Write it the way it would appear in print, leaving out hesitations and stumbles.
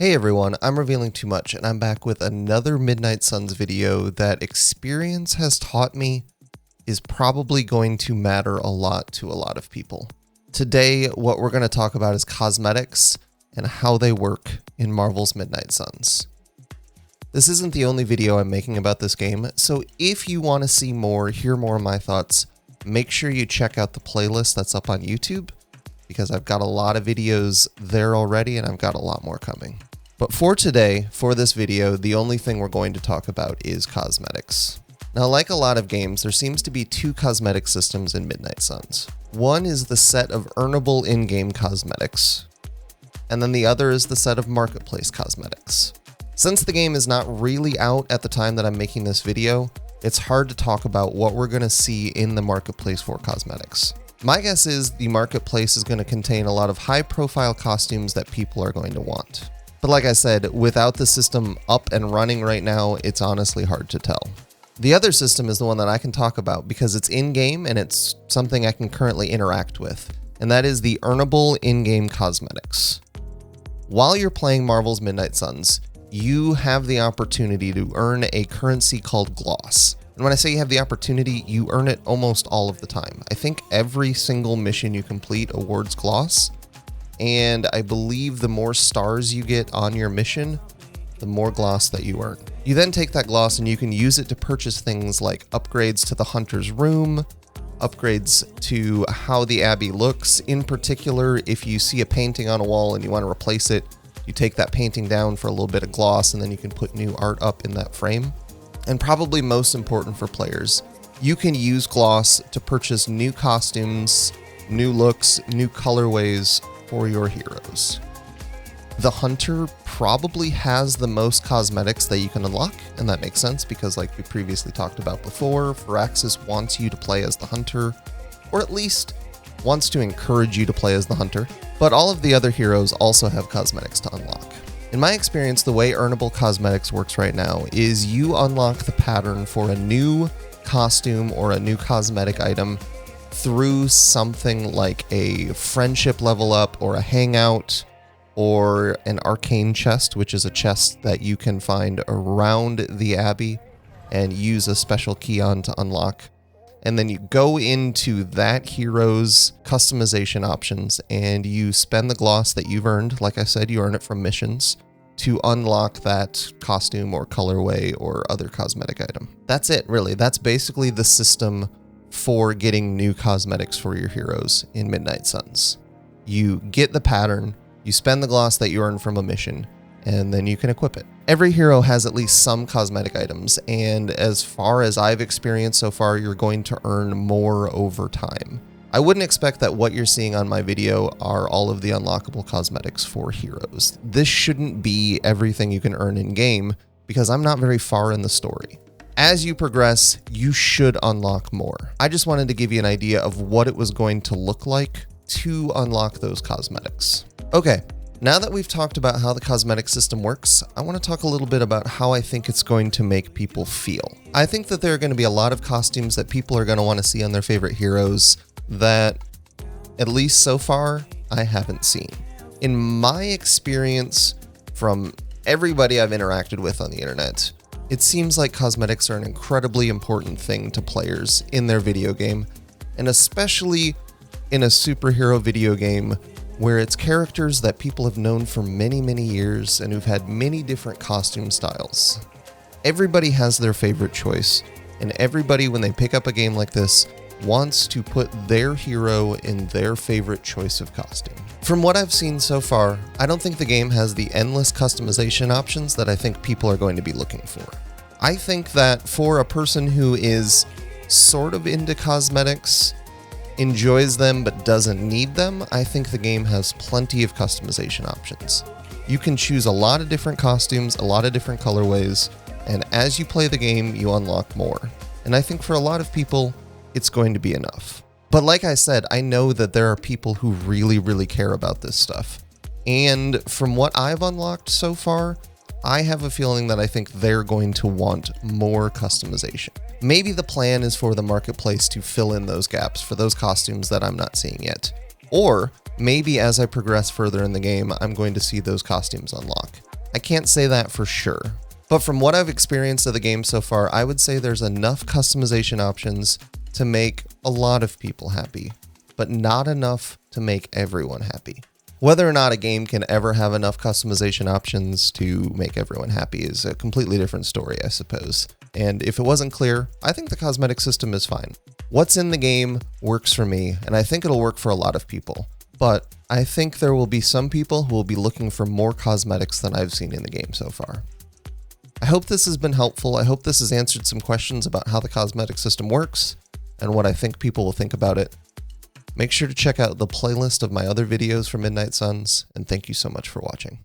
Hey everyone, I'm Revealing Too Much, and I'm back with another Midnight Suns video that experience has taught me is probably going to matter a lot to a lot of people. Today, what we're going to talk about is cosmetics and how they work in Marvel's Midnight Suns. This isn't the only video I'm making about this game, so if you want to see more, hear more of my thoughts, make sure you check out the playlist that's up on YouTube, because I've got a lot of videos there already and I've got a lot more coming. But for today, for this video, the only thing we're going to talk about is cosmetics. Now, like a lot of games, there seems to be two cosmetic systems in Midnight Suns. One is the set of earnable in-game cosmetics, and then the other is the set of marketplace cosmetics. Since the game is not really out at the time that I'm making this video, it's hard to talk about what we're going to see in the marketplace for cosmetics. My guess is the marketplace is going to contain a lot of high-profile costumes that people are going to want. But like I said, without the system up and running right now, it's honestly hard to tell. The other system is the one that I can talk about because it's in-game and it's something I can currently interact with, and that is the earnable in-game cosmetics. While you're playing Marvel's Midnight Suns, you have the opportunity to earn a currency called gloss. And when I say you have the opportunity, you earn it almost all of the time. I think every single mission you complete awards gloss, and I believe the more stars you get on your mission, the more gloss that you earn. You then take that gloss and you can use it to purchase things like upgrades to the Hunter's Room, upgrades to how the Abbey looks. In particular, if you see a painting on a wall and you want to replace it, you take that painting down for a little bit of gloss and then you can put new art up in that frame. And probably most important for players, you can use gloss to purchase new costumes, new looks, new colorways for your heroes. The Hunter probably has the most cosmetics that you can unlock, and that makes sense because, like we previously talked about before, Firaxis wants you to play as the Hunter, or at least wants to encourage you to play as the Hunter, but all of the other heroes also have cosmetics to unlock. In my experience, the way earnable cosmetics works right now is you unlock the pattern for a new costume or a new cosmetic item through something like a friendship level up or a hangout or an arcane chest, which is a chest that you can find around the Abbey and use a special key on to unlock. And then you go into that hero's customization options and you spend the gloss that you've earned. Like I said, you earn it from missions to unlock that costume or colorway or other cosmetic item. That's it, really. That's basically the system for getting new cosmetics for your heroes in Midnight Suns. You get the pattern, you spend the gloss that you earn from a mission, and then you can equip it. Every hero has at least some cosmetic items, and as far as I've experienced so far, you're going to earn more over time. I wouldn't expect that what you're seeing on my video are all of the unlockable cosmetics for heroes. This shouldn't be everything you can earn in-game, because I'm not very far in the story. As you progress, you should unlock more. I just wanted to give you an idea of what it was going to look like to unlock those cosmetics. Okay, now that we've talked about how the cosmetic system works, I want to talk a little bit about how I think it's going to make people feel. I think that there are going to be a lot of costumes that people are going to want to see on their favorite heroes that, at least so far, I haven't seen. In my experience, from everybody I've interacted with on the internet, it seems like cosmetics are an incredibly important thing to players in their video game, and especially in a superhero video game where it's characters that people have known for many, many years and who've had many different costume styles. Everybody has their favorite choice, and everybody, when they pick up a game like this, wants to put their hero in their favorite choice of costume. From what I've seen so far, I don't think the game has the endless customization options that I think people are going to be looking for. I think that for a person who is sort of into cosmetics, enjoys them but doesn't need them, I think the game has plenty of customization options. You can choose a lot of different costumes, a lot of different colorways, and as you play the game, you unlock more. And I think for a lot of people, it's going to be enough. But like I said, I know that there are people who really, really care about this stuff. And from what I've unlocked so far, I have a feeling that I think they're going to want more customization. Maybe the plan is for the marketplace to fill in those gaps for those costumes that I'm not seeing yet. Or maybe as I progress further in the game, I'm going to see those costumes unlock. I can't say that for sure. But from what I've experienced of the game so far, I would say there's enough customization options to make a lot of people happy, but not enough to make everyone happy. Whether or not a game can ever have enough customization options to make everyone happy is a completely different story, I suppose. And if it wasn't clear, I think the cosmetic system is fine. What's in the game works for me, and I think it'll work for a lot of people. But I think there will be some people who will be looking for more cosmetics than I've seen in the game so far. I hope this has been helpful. I hope this has answered some questions about how the cosmetic system works and what I think people will think about it. Make sure to check out the playlist of my other videos for Midnight Suns, and thank you so much for watching.